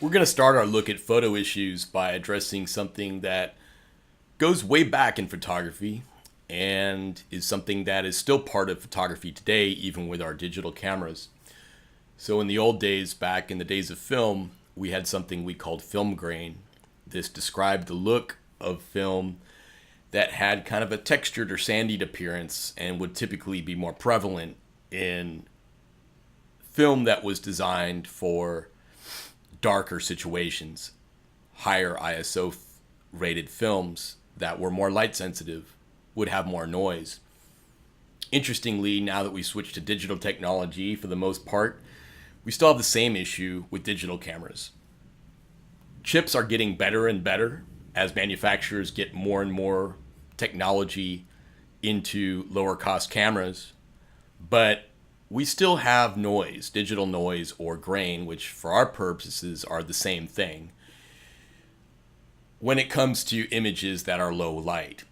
We're going to start our look at photo issues by addressing something that goes way back in photography and is something that is still part of photography today, even with our digital cameras. So, in the old days, back in the days of film, we had something we called film grain. This described the look of film that had kind of a textured or sandied appearance and would typically be more prevalent in film that was designed for darker situations. Higher ISO rated films that were more light sensitive would have more noise. Interestingly, now that we switched to digital technology, for the most part, we still have the same issue with digital cameras. Chips are getting better and better as manufacturers get more and more technology into lower cost cameras, but we still have noise, digital noise or grain, which for our purposes are the same thing, when it comes to images that are low light.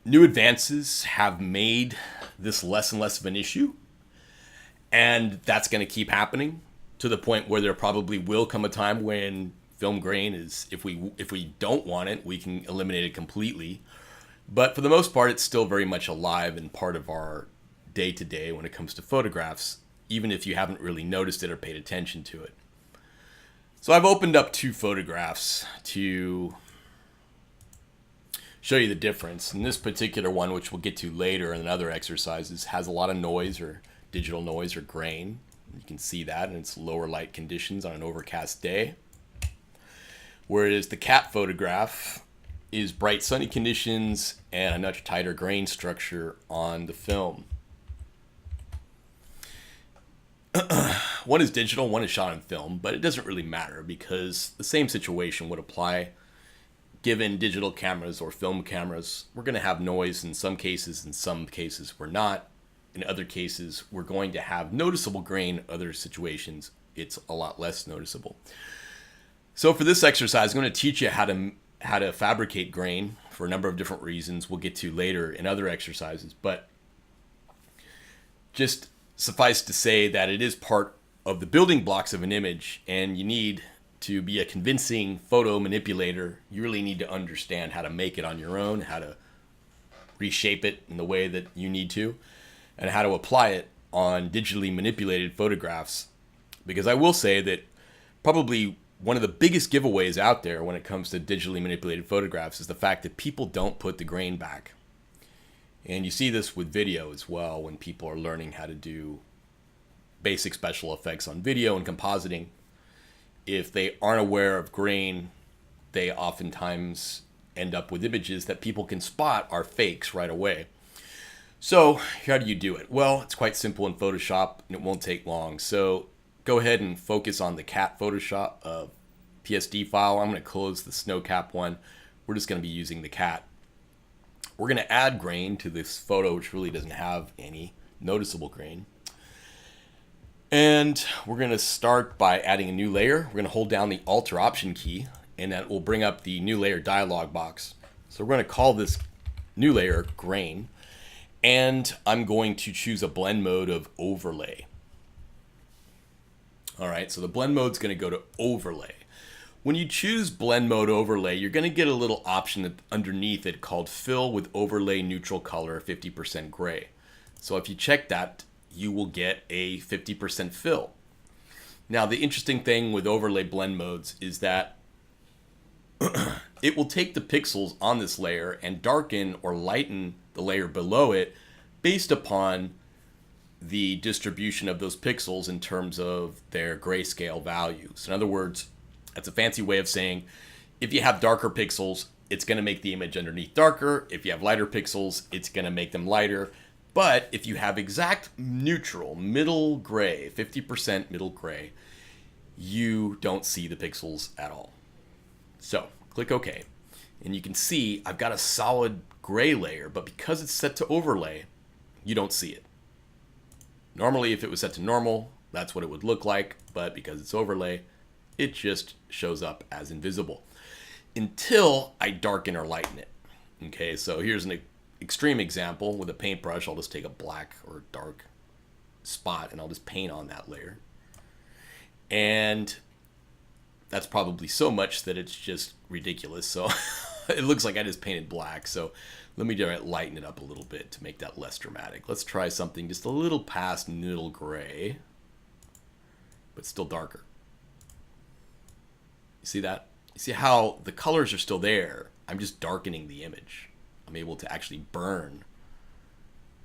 New advances have made this less and less of an issue, and that's going to keep happening to the point where there probably will come a time when film grain is, if we don't want it, we can eliminate it completely. But for the most part, it's still very much alive and part of our day-to-day when it comes to photographs, even if you haven't really noticed it or paid attention to it. So I've opened up two photographs to show you the difference. And this particular one, which we'll get to later in other exercises, has a lot of noise or digital noise or grain. You can see that in its lower light conditions on an overcast day. Whereas the cat photograph is bright sunny conditions and a much tighter grain structure on the film. One is digital, one is shot on film, but it doesn't really matter because the same situation would apply given digital cameras or film cameras. We're going to have noise in some cases we're not. In other cases, we're going to have noticeable grain. Other situations, it's a lot less noticeable. So for this exercise, I'm going to teach you how to fabricate grain for a number of different reasons we'll get to later in other exercises. But just suffice to say that it is part of the building blocks of an image, and you need to be a convincing photo manipulator. You really need to understand how to make it on your own, how to reshape it in the way that you need to, and how to apply it on digitally manipulated photographs. Because I will say that probably one of the biggest giveaways out there when it comes to digitally manipulated photographs is the fact that people don't put the grain back. And you see this with video as well when people are learning how to do basic special effects on video and compositing. If they aren't aware of grain, they oftentimes end up with images that people can spot are fakes right away. So how do you do it? Well, it's quite simple in Photoshop and it won't take long. So go ahead and focus on the cat Photoshop PSD file. I'm going to close the snowcap one. We're just going to be using the cat. We're going to add grain to this photo, which really doesn't have any noticeable grain. And we're going to start by adding a new layer. We're going to hold down the Alt or Option key, and that will bring up the new layer dialog box. So we're going to call this new layer grain. And I'm going to choose a blend mode of overlay. All right, so the blend mode is going to go to overlay. When you choose blend mode overlay, you're going to get a little option underneath it called fill with overlay neutral color 50% gray. So if you check that, you will get a 50% fill. Now, the interesting thing with overlay blend modes is that it will take the pixels on this layer and darken or lighten the layer below it based upon the distribution of those pixels in terms of their grayscale values. In other words, that's a fancy way of saying if you have darker pixels, it's going to make the image underneath darker. If you have lighter pixels, it's going to make them lighter. But if you have exact neutral, middle gray, 50% middle gray, you don't see the pixels at all. So click OK. And you can see I've got a solid gray layer, but because it's set to overlay, you don't see it. Normally, if it was set to normal, that's what it would look like. But because it's overlay, it just shows up as invisible until I darken or lighten it. Okay, so here's an extreme example with a paintbrush. I'll just take a black or dark spot and I'll just paint on that layer. And that's probably so much that it's just ridiculous. So it looks like I just painted black. So let me lighten it up a little bit to make that less dramatic. Let's try something just a little past middle gray, but still darker. You see that? You see how the colors are still there. I'm just darkening the image. I'm able to actually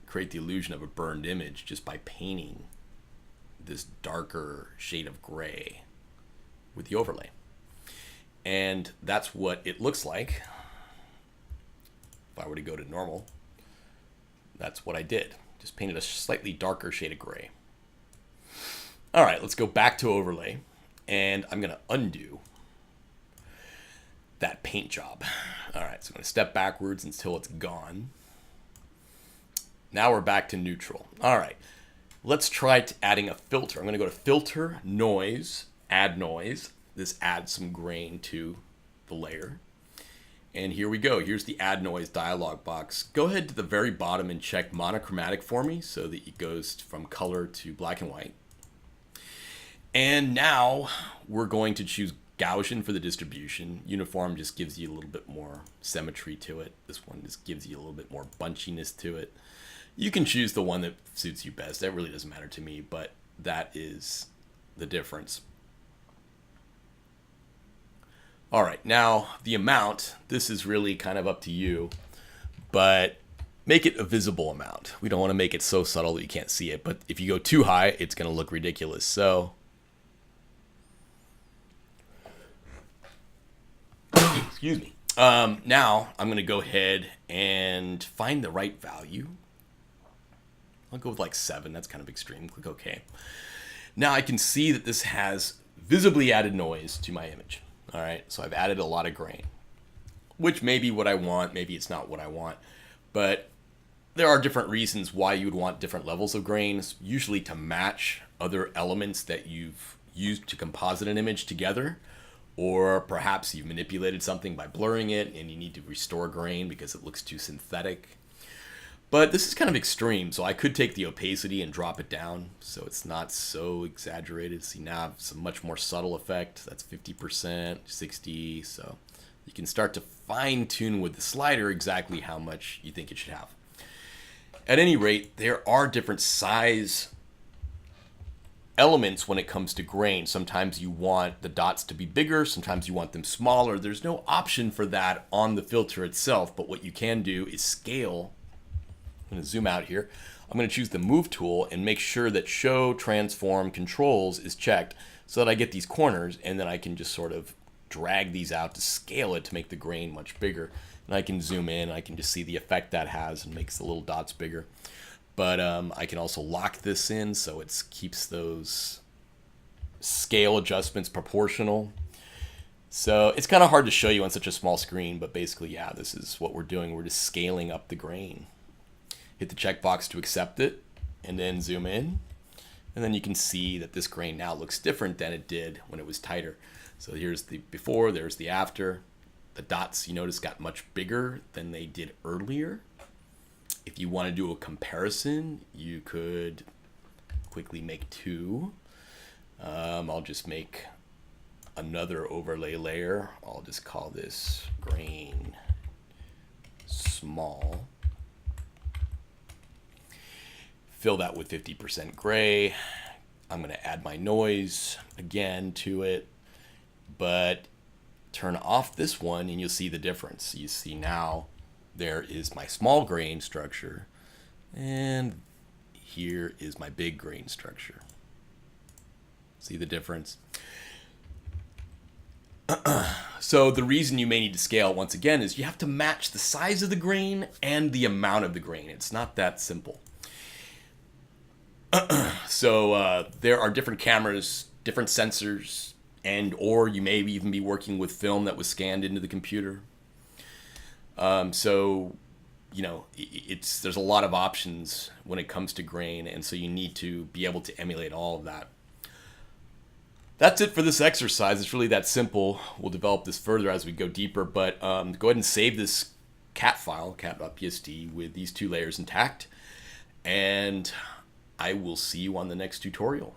create the illusion of a burned image just by painting this darker shade of gray with the overlay. And that's what it looks like. If I were to go to normal, that's what I did. Just painted a slightly darker shade of gray. All right, let's go back to overlay, and I'm going to undo that paint job. All right, so I'm going to step backwards until it's gone. Now we're back to neutral. All right, let's try adding a filter. I'm going to go to Filter, Noise, Add Noise. This adds some grain to the layer. And here we go. Here's the Add Noise dialog box. Go ahead to the very bottom and check monochromatic for me so that it goes from color to black and white. And now we're going to choose Gaussian for the distribution. Uniform just gives you a little bit more symmetry to it. This one just gives you a little bit more bunchiness to it. You can choose the one that suits you best. That really doesn't matter to me, but that is the difference. All right, now the amount, this is really kind of up to you, but make it a visible amount. We don't want to make it so subtle that you can't see it, but if you go too high, it's going to look ridiculous. So, excuse me. Now I'm going to go ahead and find the right value. I'll go with like 7. That's kind of extreme. Click OK. Now I can see that this has visibly added noise to my image. All right, so I've added a lot of grain, which may be what I want, maybe it's not what I want, but there are different reasons why you would want different levels of grains, usually to match other elements that you've used to composite an image together, or perhaps you've manipulated something by blurring it and you need to restore grain because it looks too synthetic. But this is kind of extreme, so I could take the opacity and drop it down so it's not so exaggerated. See, now I have some much more subtle effect. That's 50%, 60%, so you can start to fine-tune with the slider exactly how much you think it should have. At any rate, there are different size elements when it comes to grain. Sometimes you want the dots to be bigger, sometimes you want them smaller. There's no option for that on the filter itself, but what you can do is scale. I'm going to zoom out here. I'm going to choose the Move tool and make sure that Show Transform Controls is checked so that I get these corners, and then I can just sort of drag these out to scale it to make the grain much bigger. And I can zoom in, I can just see the effect that has and makes the little dots bigger. But I can also lock this in so it keeps those scale adjustments proportional. So it's kind of hard to show you on such a small screen, but basically, yeah, this is what we're doing. We're just scaling up the grain. Hit the checkbox to accept it, and then zoom in. And then you can see that this grain now looks different than it did when it was tighter. So here's the before, there's the after. The dots, you notice, got much bigger than they did earlier. If you want to do a comparison, you could quickly make 2. I'll just make another overlay layer. I'll just call this grain small. Fill that with 50% gray. I'm going to add my noise again to it, but turn off this one and you'll see the difference. You see now there is my small grain structure, and here is my big grain structure. See the difference? So the reason you may need to scale once again is you have to match the size of the grain and the amount of the grain. It's not that simple. So there are different cameras, different sensors, and or you may even be working with film that was scanned into the computer. So, you know, there's a lot of options when it comes to grain, and so you need to be able to emulate all of that. That's it for this exercise. It's really that simple. We'll develop this further as we go deeper, but go ahead and save this cat file, cat.psd, with these 2 layers intact, and I will see you on the next tutorial.